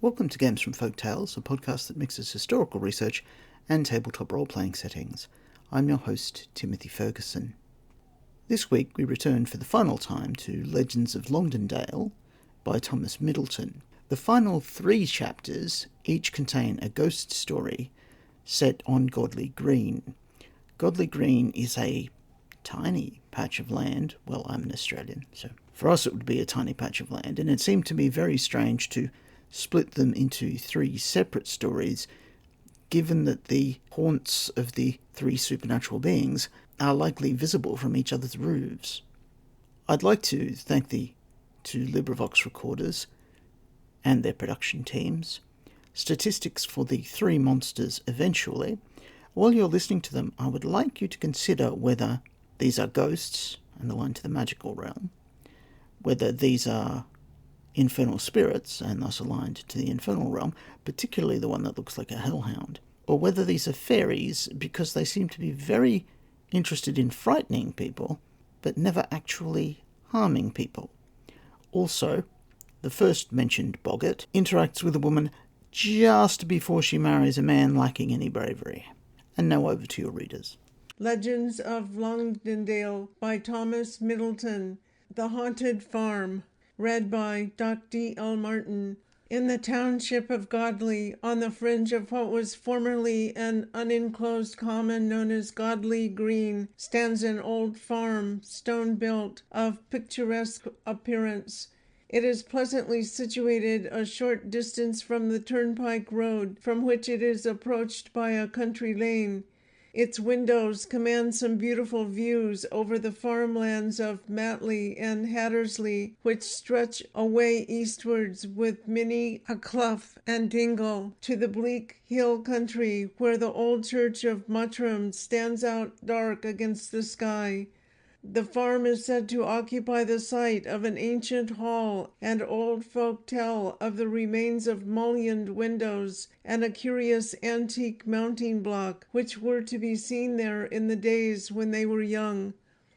Welcome to Games from Folk Tales, a podcast that mixes historical research and tabletop role-playing settings. I'm your host, Timothy Ferguson. This week we return for the final time to Legends of Longdendale by Thomas Middleton. The final 3 chapters each contain a ghost story set on Godley Green. Godley Green is a tiny patch of land. Well, I'm an Australian, so for us it would be a tiny patch of land, and it seemed to me very strange to split them into 3 separate stories, given that the haunts of the 3 supernatural beings are likely visible from each other's roofs. I'd like to thank the 2 LibriVox recorders and their production teams. Statistics for the 3 monsters eventually. While you're listening to them, I would like you to consider whether these are ghosts and align to the magical realm, whether these are infernal spirits and thus aligned to the infernal realm, particularly the one that looks like a hellhound, or whether these are fairies because they seem to be very interested in frightening people but never actually harming people. Also, the first mentioned boggart interacts with a woman just before she marries a man lacking any bravery. And now over to your readers. Legends of Longdendale by Thomas Middleton. The Haunted Farm. Read by Dr. L. Martin. In the township of Godley, on the fringe of what was formerly an unenclosed common known as Godley Green, stands an old farm, stone-built, of picturesque appearance. It is pleasantly situated a short distance from the turnpike road, from which it is approached by a country lane. Its windows command some beautiful views over the farmlands of Matley and Hattersley, which stretch away eastwards with many a clough and dingle to the bleak hill country, where the old church of Muttram stands out dark against the sky. The farm is said to occupy the site of an ancient hall, and old folk tell of the remains of mullioned windows and a curious antique mounting block, which were to be seen there in the days when they were young.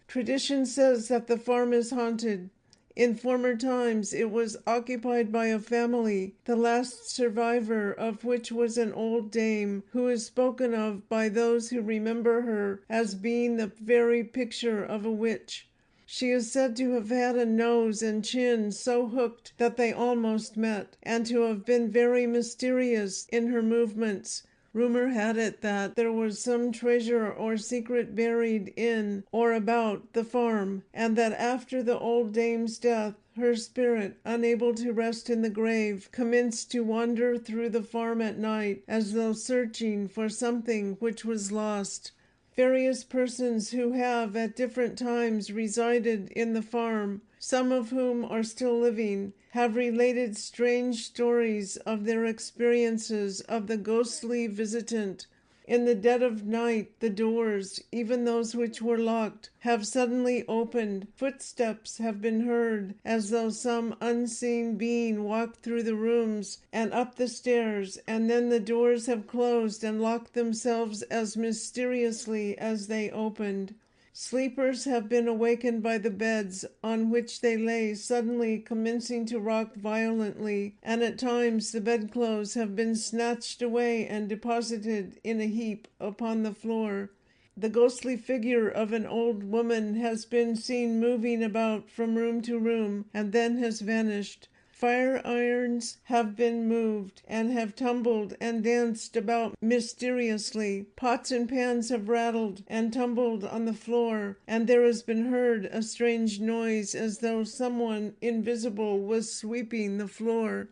Tradition says that the farm is haunted. In former times it was occupied by a family, the last survivor of which was an old dame, who is spoken of by those who remember her as being the very picture of a witch. She is said to have had a nose and chin so hooked that they almost met, and to have been very mysterious in her movements. Rumor had it that there was some treasure or secret buried in or about the farm, and that after the old dame's death, her spirit, unable to rest in the grave, commenced to wander through the farm at night, as though searching for something which was lost. Various persons who have at different times resided in the farm, some of whom are still living, have related strange stories of their experiences of the ghostly visitant. In the dead of night, the doors, even those which were locked, have suddenly opened. Footsteps have been heard, as though some unseen being walked through the rooms and up the stairs, and then the doors have closed and locked themselves as mysteriously as they opened. Sleepers have been awakened by the beds on which they lay suddenly commencing to rock violently, and at times the bedclothes have been snatched away and deposited in a heap upon the floor. The ghostly figure of an old woman has been seen moving about from room to room, and then has vanished. Fire irons have been moved, and have tumbled and danced about mysteriously. Pots and pans have rattled and tumbled on the floor, and there has been heard a strange noise as though someone invisible was sweeping the floor.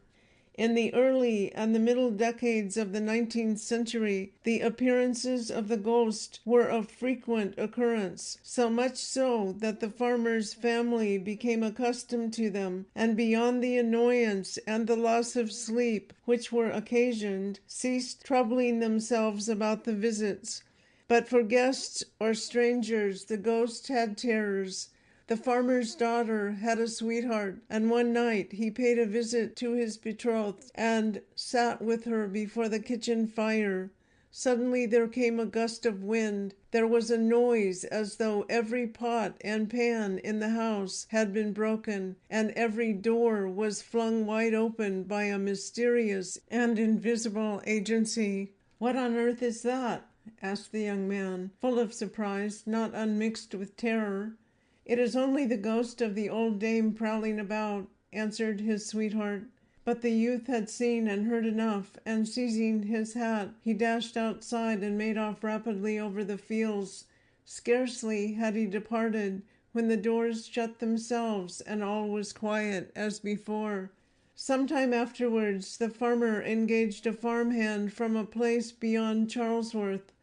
In the early and the middle decades of the 19th century, the appearances of the ghost were of frequent occurrence, so much so that the farmer's family became accustomed to them, and beyond the annoyance and the loss of sleep which were occasioned, ceased troubling themselves about the visits. But for guests or strangers the ghost had terrors. The farmer's daughter had a sweetheart, and one night he paid a visit to his betrothed and sat with her before the kitchen fire. Suddenly there came a gust of wind. There was a noise as though every pot and pan in the house had been broken, and every door was flung wide open by a mysterious and invisible agency. "What on earth is that?" asked the young man, full of surprise, not unmixed with terror. "It is only the ghost of the old dame prowling about," answered his sweetheart. But the youth had seen and heard enough, and seizing his hat, he dashed outside and made off rapidly over the fields. Scarcely had he departed when the doors shut themselves and all was quiet as before. Some time afterwards the farmer engaged a farmhand from a place beyond Charlesworth.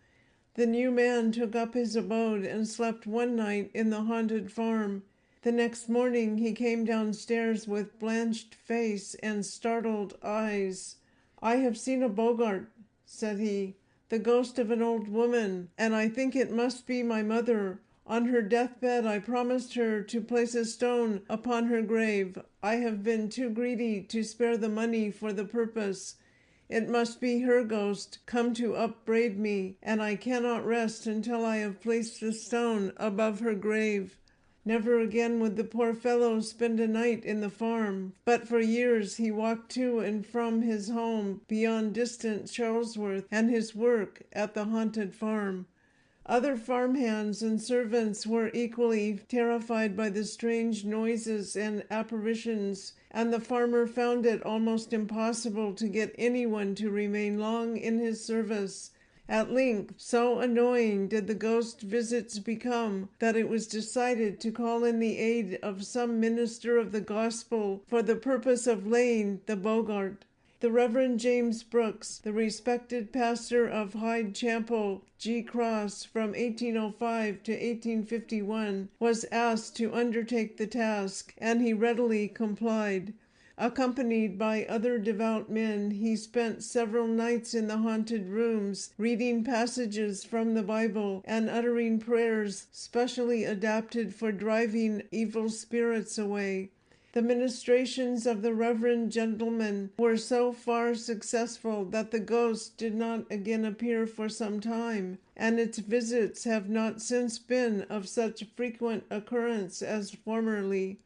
The new man took up his abode and slept one night in the haunted farm. The next morning he came downstairs with blanched face and startled eyes. "I have seen a Boggart," said he, "the ghost of an old woman, and I think it must be my mother. On her deathbed I promised her to place a stone upon her grave. I have been too greedy to spare the money for the purpose. It must be her ghost come to upbraid me, and I cannot rest until I have placed the stone above her grave." Never again would the poor fellow spend a night in the farm, but for years he walked to and from his home beyond distant Charlesworth and his work at the haunted farm. Other farmhands and servants were equally terrified by the strange noises and apparitions, and the farmer found it almost impossible to get anyone to remain long in his service. At length, so annoying did the ghost visits become that it was decided to call in the aid of some minister of the gospel for the purpose of laying the Boggart. The Reverend James Brooks, the respected pastor of Hyde Chapel, G Cross, from 1805 to 1851, was asked to undertake the task, and he readily complied. Accompanied by other devout men, he spent several nights in the haunted rooms, reading passages from the Bible and uttering prayers specially adapted for driving evil spirits away. The ministrations of the reverend gentleman were so far successful that the ghost did not again appear for some time, and its visits have not since been of such frequent occurrence as formerly.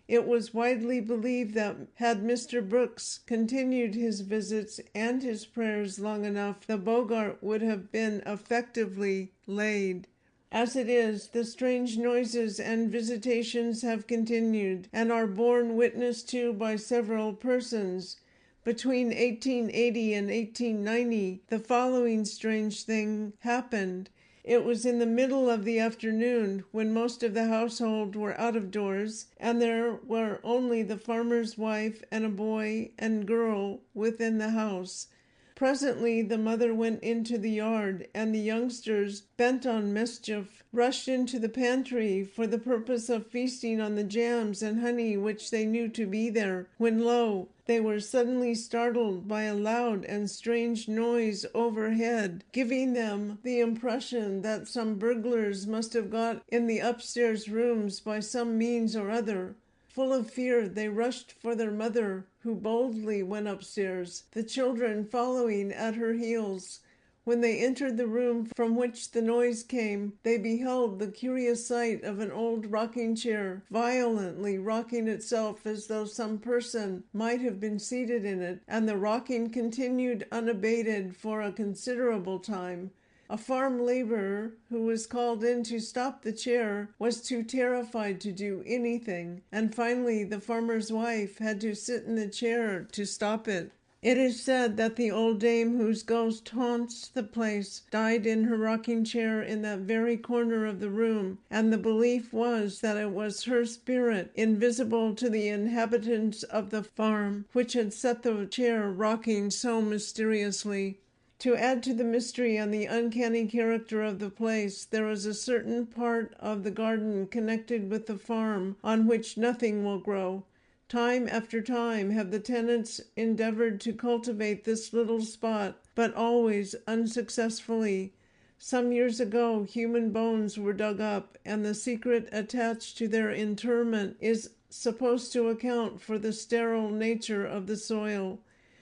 It was widely believed that had Mr. Brooks continued his visits and his prayers long enough, the Boggart would have been effectively laid. As it is, the strange noises and visitations have continued, and are borne witness to by several persons. Between 1880 and 1890, the following strange thing happened. It was in the middle of the afternoon, when most of the household were out of doors, and there were only the farmer's wife and a boy and girl within the house. Presently the mother went into the yard, and the youngsters, bent on mischief, rushed into the pantry for the purpose of feasting on the jams and honey which they knew to be there, when lo! They were suddenly startled by a loud and strange noise overhead, giving them the impression that some burglars must have got in the upstairs rooms by some means or other. Full of fear, they rushed for their mother, who boldly went upstairs, the children following at her heels. When they entered the room from which the noise came, they beheld the curious sight of an old rocking chair violently rocking itself as though some person might have been seated in it, and the rocking continued unabated for a considerable time. A farm laborer, who was called in to stop the chair, was too terrified to do anything, and finally the farmer's wife had to sit in the chair to stop it. It is said that the old dame whose ghost haunts the place died in her rocking chair in that very corner of the room, and the belief was that it was her spirit, invisible to the inhabitants of the farm, which had set the chair rocking so mysteriously. To add to the mystery and the uncanny character of the place, there is a certain part of the garden connected with the farm on which nothing will grow. Time after time have the tenants endeavored to cultivate this little spot, but always unsuccessfully. Some years ago human bones were dug up, and the secret attached to their interment is supposed to account for the sterile nature of the soil.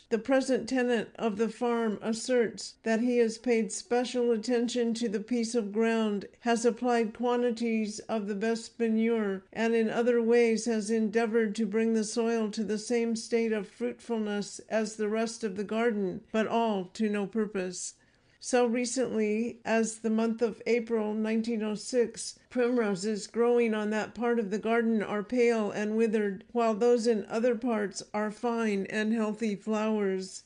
The present tenant of the farm asserts that he has paid special attention to the piece of ground, has applied quantities of the best manure, and in other ways has endeavored to bring the soil to the same state of fruitfulness as the rest of the garden, but all to no purpose. So recently as the month of April 1906, primroses growing on that part of the garden are pale and withered, while those in other parts are fine and healthy flowers.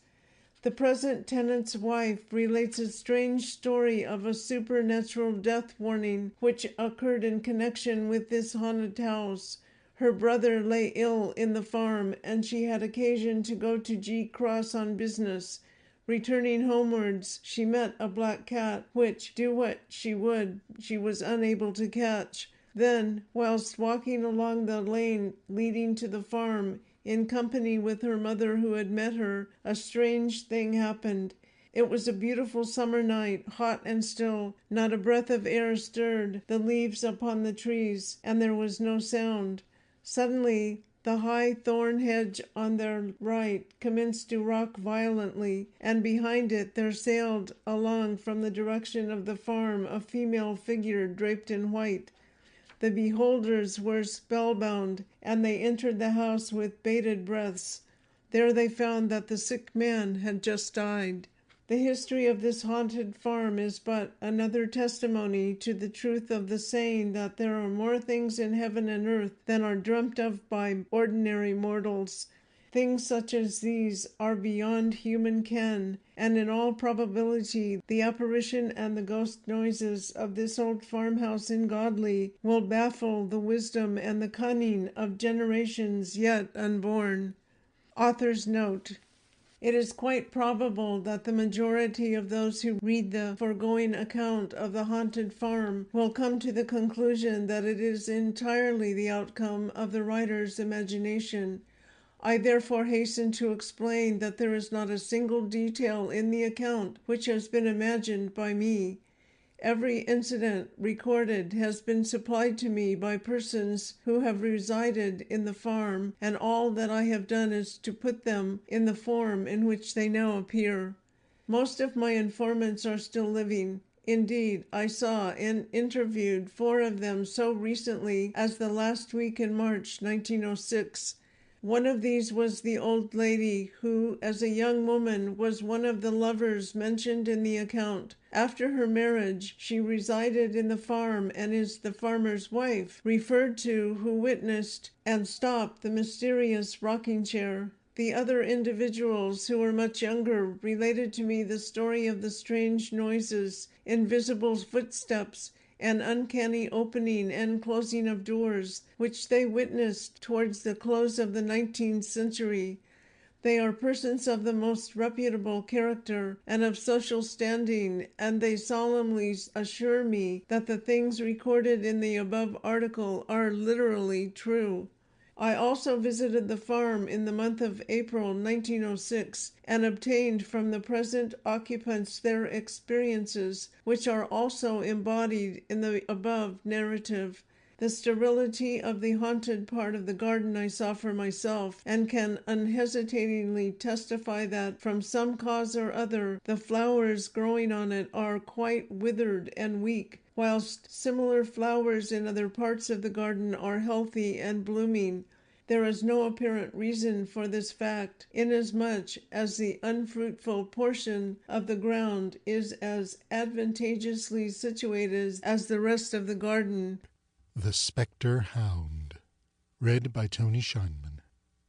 The present tenant's wife relates a strange story of a supernatural death warning which occurred in connection with this haunted house. Her brother lay ill in the farm, and she had occasion to go to G Cross on business. Returning homewards, she met a black cat, which, do what she would, she was unable to catch. Then, whilst walking along the lane leading to the farm, in company with her mother who had met her, a strange thing happened. It was a beautiful summer night, hot and still. Not a breath of air stirred the leaves upon the trees, and there was no sound. Suddenly, the high thorn hedge on their right commenced to rock violently, and behind it there sailed along from the direction of the farm a female figure draped in white. The beholders were spellbound, and they entered the house with bated breaths. There they found that the sick man had just died. The history of this haunted farm is but another testimony to the truth of the saying that there are more things in heaven and earth than are dreamt of by ordinary mortals. Things such as these are beyond human ken, and in all probability the apparition and the ghost noises of this old farmhouse in Godley will baffle the wisdom and the cunning of generations yet unborn. Author's note: it is quite probable that the majority of those who read the foregoing account of the haunted farm will come to the conclusion that it is entirely the outcome of the writer's imagination. I therefore hasten to explain that there is not a single detail in the account which has been imagined by me. Every incident recorded has been supplied to me by persons who have resided in the farm, and all that I have done is to put them in the form in which they now appear. Most of my informants are still living. Indeed, I saw and interviewed 4 of them so recently as the last week in March 1906. One of these was the old lady who, as a young woman, was one of the lovers mentioned in the account. After her marriage, she resided in the farm and is the farmer's wife, referred to, who witnessed and stopped the mysterious rocking chair. The other individuals, who were much younger, related to me the story of the strange noises, invisible footsteps, and uncanny opening and closing of doors, which they witnessed towards the close of the 19th century. They are persons of the most reputable character and of social standing, and they solemnly assure me that the things recorded in the above article are literally true. I also visited the farm in the month of April 1906 and obtained from the present occupants their experiences, which are also embodied in the above narrative. The sterility of the haunted part of the garden I saw for myself, and can unhesitatingly testify that, from some cause or other, the flowers growing on it are quite withered and weak, whilst similar flowers in other parts of the garden are healthy and blooming. There is no apparent reason for this fact, inasmuch as the unfruitful portion of the ground is as advantageously situated as the rest of the garden. The Spectre Hound, read by Tony Scheinman.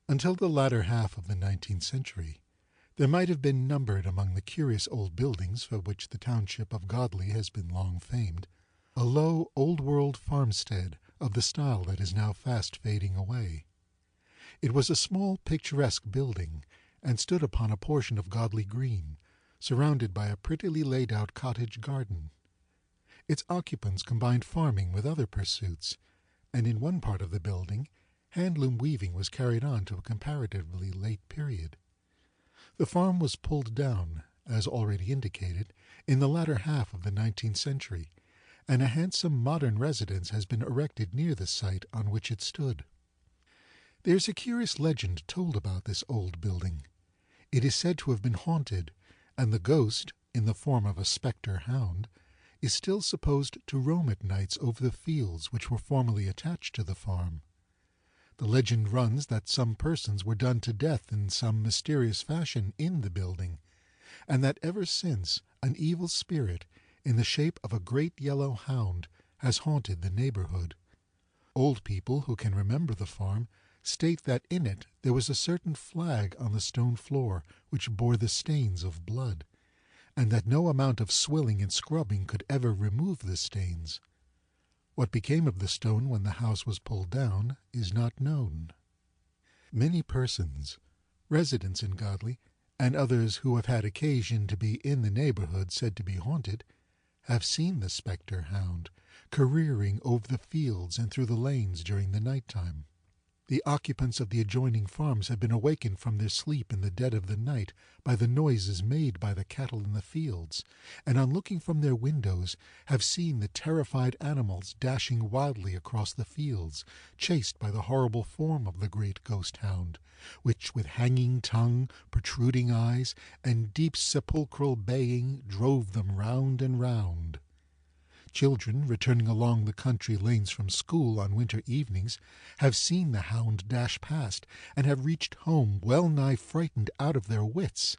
Until the latter half of the 19th century, there might have been numbered among the curious old buildings for which the township of Godley has been long famed, a low, old-world farmstead of the style that is now fast fading away. It was a small, picturesque building, and stood upon a portion of Godley Green, surrounded by a prettily laid-out cottage garden. Its occupants combined farming with other pursuits, and in one part of the building, handloom weaving was carried on to a comparatively late period. The farm was pulled down, as already indicated, in the latter half of the 19th century, and a handsome modern residence has been erected near the site on which it stood. There is a curious legend told about this old building. It is said to have been haunted, and the ghost, in the form of a spectre hound, is still supposed to roam at nights over the fields which were formerly attached to the farm. The legend runs that some persons were done to death in some mysterious fashion in the building, and that ever since an evil spirit, in the shape of a great yellow hound, has haunted the neighborhood. Old people who can remember the farm state that in it there was a certain flag on the stone floor which bore the stains of blood, and that no amount of swilling and scrubbing could ever remove the stains. What became of the stone when the house was pulled down is not known. Many persons, residents in Godley, and others who have had occasion to be in the neighborhood said to be haunted, have seen the spectre hound careering over the fields and through the lanes during the night-time. The occupants of the adjoining farms have been awakened from their sleep in the dead of the night by the noises made by the cattle in the fields, and on looking from their windows have seen the terrified animals dashing wildly across the fields, chased by the horrible form of the great ghost hound, which with hanging tongue, protruding eyes, and deep sepulchral baying drove them round and round. Children, returning along the country lanes from school on winter evenings, have seen the hound dash past, and have reached home well-nigh frightened out of their wits.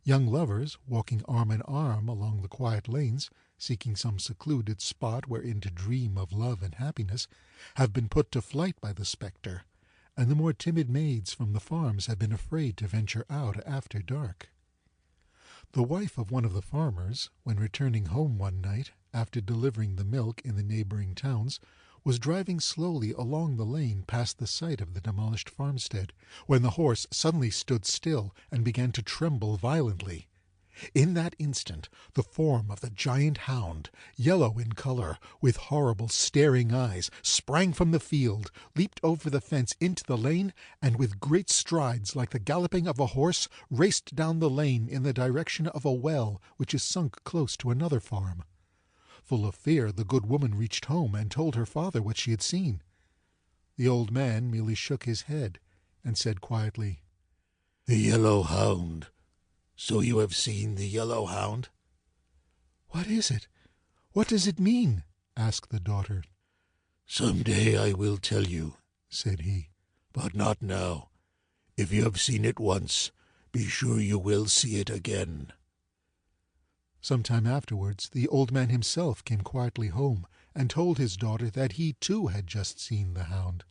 Young lovers, walking arm in arm along the quiet lanes, seeking some secluded spot wherein to dream of love and happiness, have been put to flight by the spectre, and the more timid maids from the farms have been afraid to venture out after dark. The wife of one of the farmers, when returning home one night, after delivering the milk in the neighboring towns, was driving slowly along the lane past the site of the demolished farmstead, when the horse suddenly stood still and began to tremble violently. In that instant the form of the giant hound, yellow in color, with horrible staring eyes, sprang from the field, leaped over the fence into the lane, and with great strides like the galloping of a horse raced down the lane in the direction of a well which is sunk close to another farm. Full of fear, the good woman reached home and told her father what she had seen. The old man merely shook his head and said quietly, "The yellow hound. So you have seen the yellow hound?" "What is it? What does it mean?" asked the daughter. "Some day I will tell you," said he, "but not now. If you have seen it once, be sure you will see it again." Some time afterwards, the old man himself came quietly home and told his daughter that he too had just seen the hound.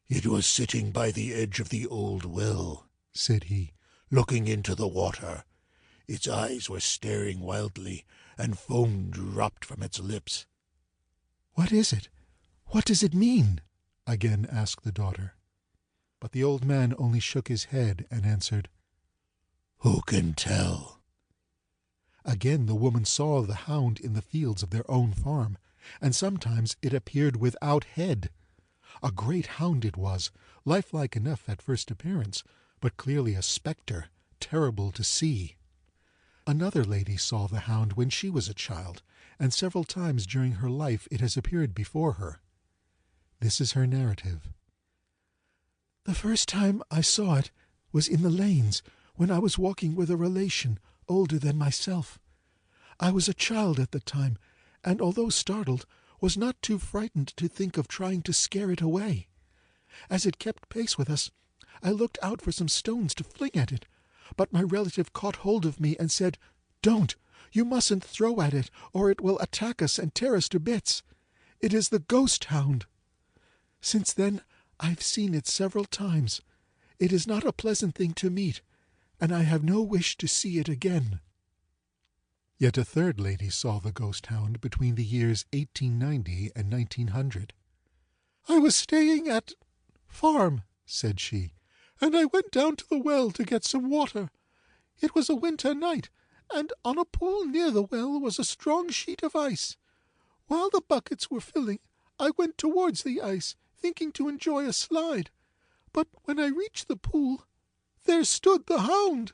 "It was sitting by the edge of the old well," said he, "looking into the water. Its eyes were staring wildly, and foam dropped from its lips." "What is it? What does it mean?" again asked the daughter. But the old man only shook his head and answered, "Who can tell?" Again the woman saw the hound in the fields of their own farm, and sometimes it appeared without head. A great hound it was, lifelike enough at first appearance, but clearly a spectre, terrible to see. Another lady saw the hound when she was a child, and several times during her life it has appeared before her. This is her narrative. "The first time I saw it was in the lanes, when I was walking with a relation older than myself. I was a child at the time, and although startled, was not too frightened to think of trying to scare it away. As it kept pace with us, I looked out for some stones to fling at it, but my relative caught hold of me and said, 'Don't! You mustn't throw at it, or it will attack us and tear us to bits. It is the ghost hound.' Since then I've seen it several times. It is not a pleasant thing to meet, and I have no wish to see it again." Yet a third lady saw the ghost hound between the years 1890 and 1900. "I was staying at farm," said she, "and I went down to the well to get some water. It was a winter night, and on a pool near the well was a strong sheet of ice. While the buckets were filling, I went towards the ice, thinking to enjoy a slide. But when I reached the pool, there stood the hound.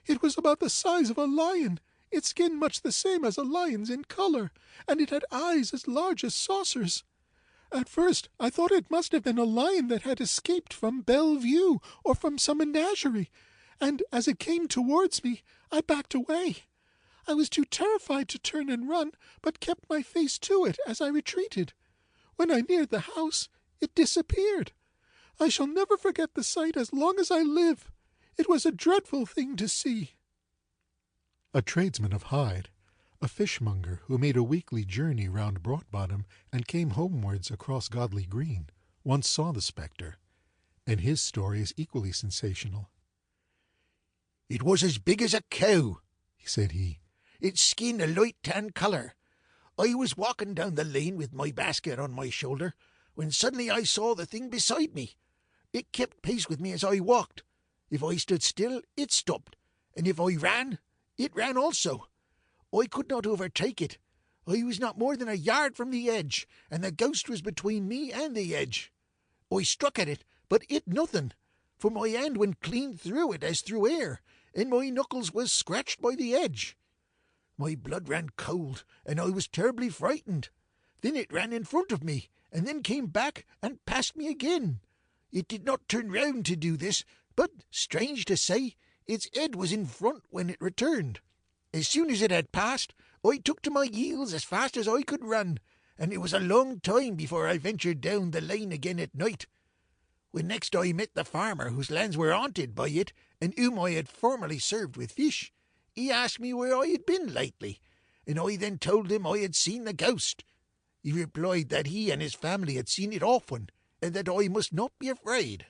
It was about the size of a lion, its skin much the same as a lion's in color, and it had eyes as large as saucers. At first I thought it must have been a lion that had escaped from Bellevue or from some menagerie, and as it came towards me, I backed away. I was too terrified to turn and run, but kept my face to it as I retreated. When I neared the house, it disappeared. I shall never forget the sight as long as I live. It was a dreadful thing to see." A tradesman of Hyde, a fishmonger who made a weekly journey round Broadbottom and came homewards across Godley Green, once saw the spectre, and his story is equally sensational. "It was as big as a cow," said he. "Its skin a light tan colour. I was walking down the lane with my basket on my shoulder, when suddenly I saw the thing beside me. It kept pace with me as I walked. If I stood still, it stopped, and if I ran, it ran also. I could not overtake it. I was not more than a yard from the edge, and the ghost was between me and the edge. I struck at it, but it nothing, for my hand went clean through it as through air, and my knuckles was scratched by the edge. My blood ran cold, and I was terribly frightened. Then it ran in front of me, and then came back and passed me again. It did not turn round to do this, but, strange to say, its head was in front when it returned. As soon as it had passed, I took to my heels as fast as I could run, and it was a long time before I ventured down the lane again at night. When next I met the farmer whose lands were haunted by it, and whom I had formerly served with fish, he asked me where I had been lately, and I then told him I had seen the ghost. He replied that he and his family had seen it often, and that I must not be afraid.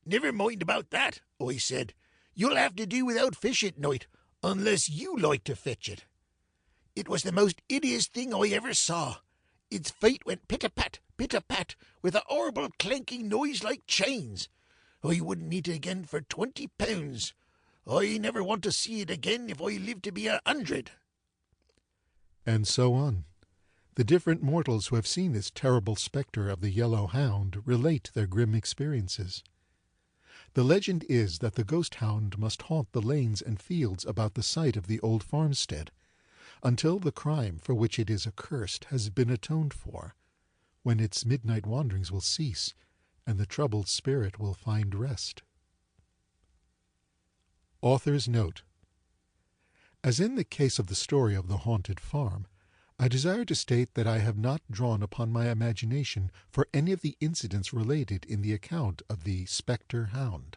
"Never mind about that," I said. "You'll have to do without fish at night, unless you like to fetch it." It was the most hideous thing I ever saw. Its feet went pit-a-pat, with a horrible clanking noise like chains. I wouldn't meet it again for £20. I never want to see it again if I live to be 100. And so on. The different mortals who have seen this terrible spectre of the Yellow Hound relate their grim experiences. The legend is that the ghost hound must haunt the lanes and fields about the site of the old farmstead, until the crime for which it is accursed has been atoned for, when its midnight wanderings will cease, and the troubled spirit will find rest. Author's Note: As in the case of the story of the haunted farm, I desire to state that I have not drawn upon my imagination for any of the incidents related in the account of the spectre hound.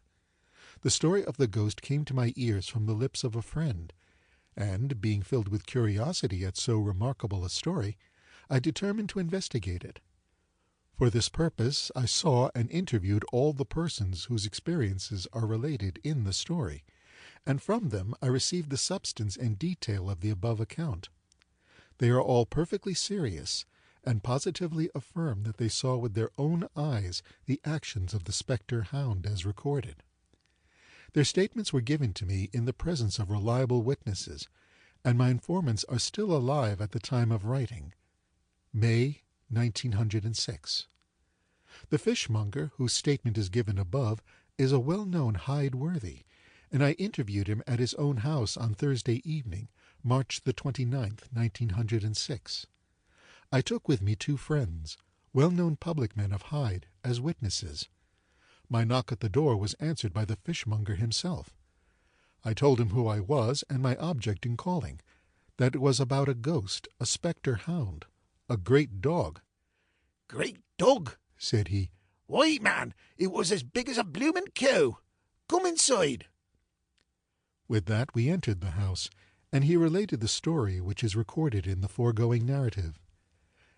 The story of the ghost came to my ears from the lips of a friend, and, being filled with curiosity at so remarkable a story, I determined to investigate it. For this purpose I saw and interviewed all the persons whose experiences are related in the story, and from them I received the substance and detail of the above account. They are all perfectly serious, and positively affirm that they saw with their own eyes the actions of the spectre hound as recorded. Their statements were given to me in the presence of reliable witnesses, and my informants are still alive at the time of writing. May 1906. The fishmonger, whose statement is given above, is a well-known Hyde worthy, and I interviewed him at his own house on Thursday evening, March the 29th, 1906. I took with me 2 friends, well-known public men of Hyde, as witnesses. My knock at the door was answered by the fishmonger himself. I told him who I was and my object in calling, that it was about a ghost, a spectre hound, a great dog. "Great dog," said he. "Why, man, it was as big as a bloomin' cow. Come inside." With that we entered the house, and he related the story which is recorded in the foregoing narrative.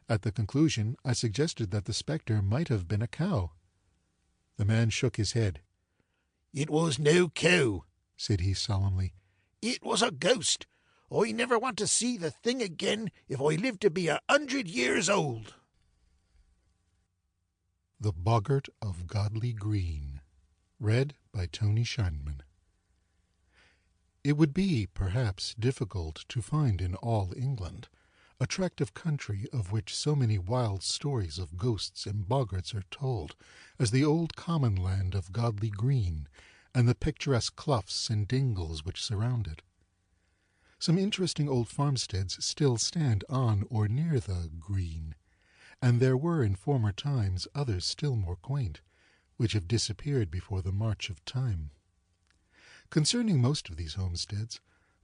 At the conclusion I suggested that the spectre might have been a cow. The man shook his head. "It was no cow," said he solemnly. "It was a ghost. I never want to see the thing again if I live to be 100 years old." The Boggart of Godley Green. Read by Tony Scheinman. It would be, perhaps, difficult to find in all England a tract of country of which so many wild stories of ghosts and boggarts are told as the old common land of Godley Green and the picturesque cloughs and dingles which surround it. Some interesting old farmsteads still stand on or near the Green, and there were in former times others still more quaint, which have disappeared before the march of time. Concerning most of these homesteads,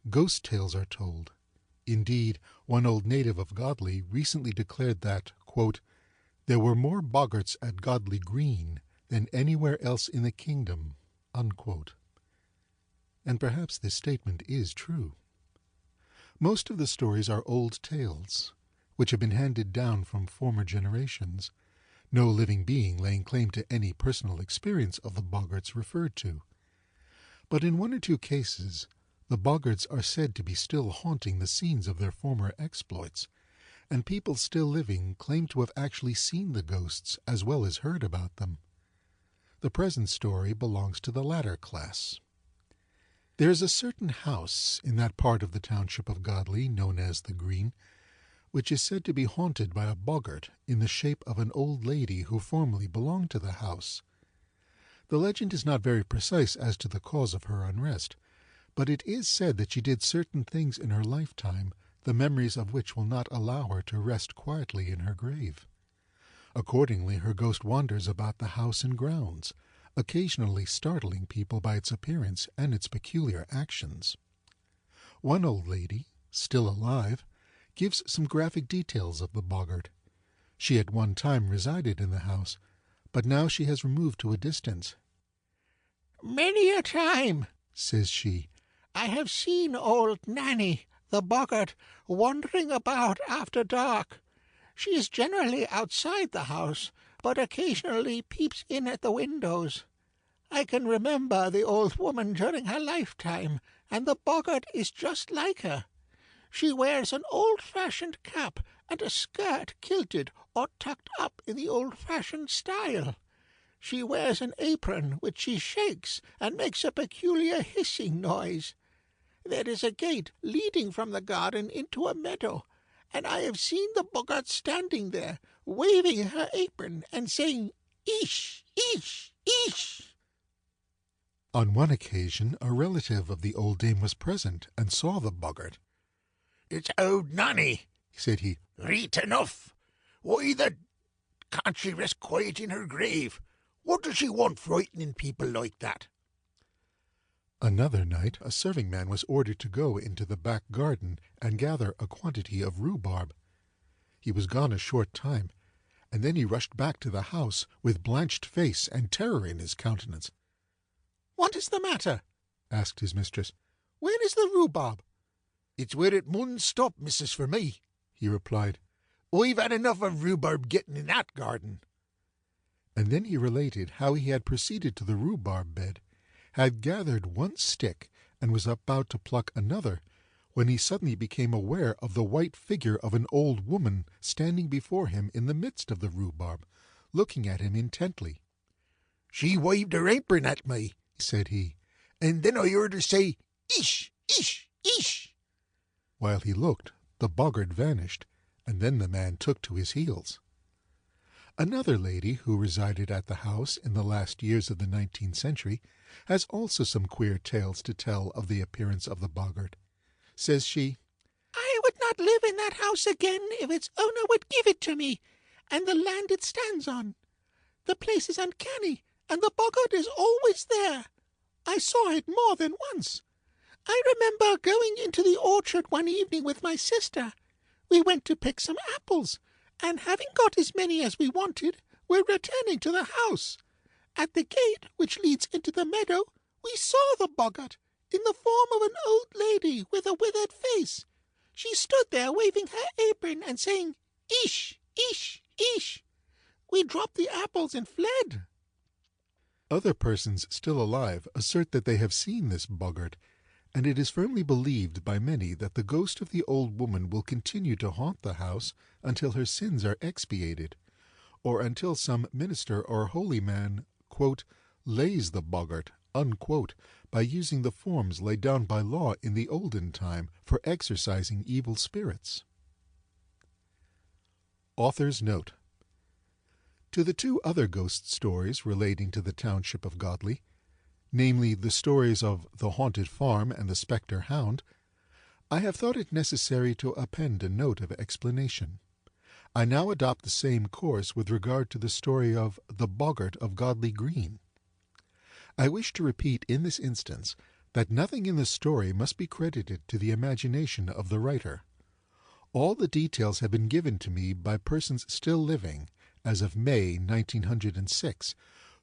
ghost tales are told. Indeed, one old native of Godley recently declared that, quote, "there were more boggarts at Godley Green than anywhere else in the kingdom," unquote. And perhaps this statement is true. Most of the stories are old tales, which have been handed down from former generations, no living being laying claim to any personal experience of the boggarts referred to. But in one or two cases, the boggarts are said to be still haunting the scenes of their former exploits, and people still living claim to have actually seen the ghosts as well as heard about them. The present story belongs to the latter class. There is a certain house in that part of the township of Godley known as the Green, which is said to be haunted by a boggart in the shape of an old lady who formerly belonged to the house. The legend is not very precise as to the cause of her unrest, but it is said that she did certain things in her lifetime, the memories of which will not allow her to rest quietly in her grave. Accordingly, her ghost wanders about the house and grounds, occasionally startling people by its appearance and its peculiar actions. One old lady, still alive, gives some graphic details of the boggart. She at one time resided in the house, but now she has removed to a distance. "Many a time," says she, "I have seen old Nanny, the boggart, wandering about after dark. She is generally outside the house, but occasionally peeps in at the windows. I can remember the old woman during her lifetime, and the boggart is just like her. She wears an old-fashioned cap and a skirt kilted or tucked up in the old-fashioned style. She wears an apron which she shakes and makes a peculiar hissing noise. There is a gate leading from the garden into a meadow, and I have seen the boggart standing there, waving her apron and saying, 'Eesh, eesh, eesh.'" On one occasion, a relative of the old dame was present and saw the boggart. "It's old Nanny," said he. "Reet enough. Why can't she rest quiet in her grave? What does she want frightening people like that?" Another night, a serving man was ordered to go into the back garden and gather a quantity of rhubarb. He was gone a short time, and then he rushed back to the house with blanched face and terror in his countenance. "What is the matter?" asked his mistress. "Where is the rhubarb?" "It's where it mun stop, missus, for me," he replied. "I've had enough of rhubarb getting in that garden." And then he related how he had proceeded to the rhubarb bed, had gathered one stick, and was about to pluck another, when he suddenly became aware of the white figure of an old woman standing before him in the midst of the rhubarb, looking at him intently. "She waved her apron at me," said he, "and then I heard her say, 'Eesh, eesh, eesh.'" While he looked, the boggart vanished, and then the man took to his heels. Another lady who resided at the house in the last years of the 19th century has also some queer tales to tell of the appearance of the boggart. Says she, "I would not live in that house again if its owner would give it to me, and the land it stands on. The place is uncanny, and the boggart is always there. I saw it more than once. I remember going into the orchard one evening with my sister. We went to pick some apples, and having got as many as we wanted, were returning to the house. At the gate which leads into the meadow, we saw the boggart, in the form of an old lady with a withered face. She stood there waving her apron and saying, 'Eesh, eesh, eesh.' We dropped the apples and fled." Other persons still alive assert that they have seen this boggart, and it is firmly believed by many that the ghost of the old woman will continue to haunt the house until her sins are expiated, or until some minister or holy man, quote, "lays the boggart," unquote, by using the forms laid down by law in the olden time for exorcising evil spirits. Author's Note: to the two other ghost stories relating to the township of Godley, namely the stories of the Haunted Farm and the Spectre Hound, I have thought it necessary to append a note of explanation. I now adopt the same course with regard to the story of the Boggart of Godley Green. I wish to repeat in this instance that nothing in the story must be credited to the imagination of the writer. All the details have been given to me by persons still living, as of May 1906,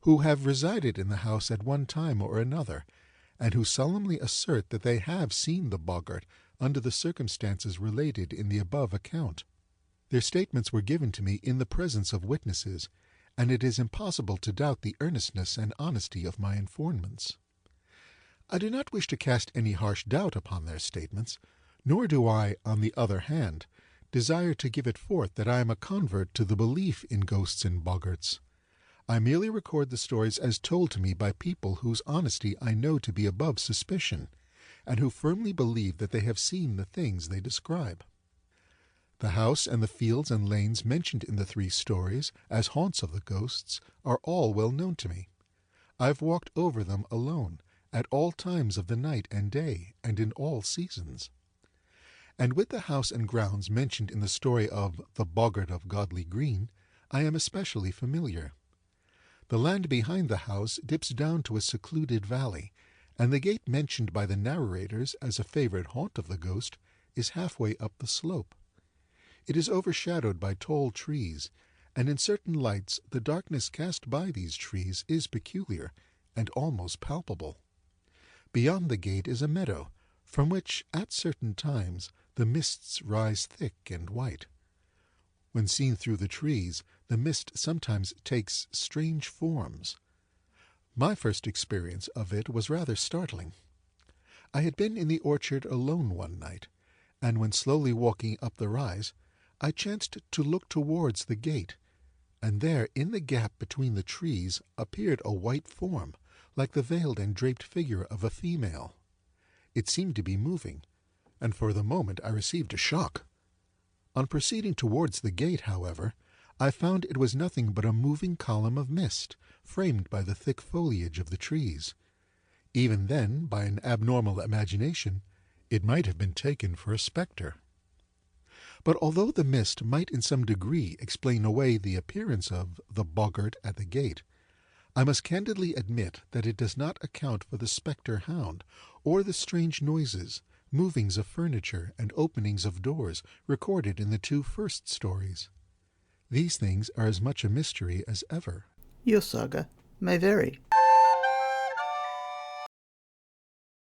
who have resided in the house at one time or another, and who solemnly assert that they have seen the boggart under the circumstances related in the above account. Their statements were given to me in the presence of witnesses, and it is impossible to doubt the earnestness and honesty of my informants. I do not wish to cast any harsh doubt upon their statements, nor do I, on the other hand, desire to give it forth that I am a convert to the belief in ghosts and boggarts. I merely record the stories as told to me by people whose honesty I know to be above suspicion, and who firmly believe that they have seen the things they describe. The house and the fields and lanes mentioned in the 3 stories as haunts of the ghosts are all well known to me. I have walked over them alone, at all times of the night and day, and in all seasons. And with the house and grounds mentioned in the story of the Boggart of Godley Green, I am especially familiar. The land behind the house dips down to a secluded valley, and the gate mentioned by the narrators as a favorite haunt of the ghost is halfway up the slope. It is overshadowed by tall trees, and in certain lights the darkness cast by these trees is peculiar and almost palpable. Beyond the gate is a meadow, from which, at certain times, the mists rise thick and white. When seen through the trees, the mist sometimes takes strange forms. My first experience of it was rather startling. I had been in the orchard alone one night, and when slowly walking up the rise, I chanced to look towards the gate, and there in the gap between the trees appeared a white form, like the veiled and draped figure of a female. It seemed to be moving, and for the moment I received a shock. On proceeding towards the gate, however, I found it was nothing but a moving column of mist, framed by the thick foliage of the trees. Even then, by an abnormal imagination, it might have been taken for a spectre. But although the mist might in some degree explain away the appearance of the boggart at the gate, I must candidly admit that it does not account for the spectre hound, or the strange noises, movings of furniture, and openings of doors recorded in the 2 first stories. These things are as much a mystery as ever. Your saga may vary.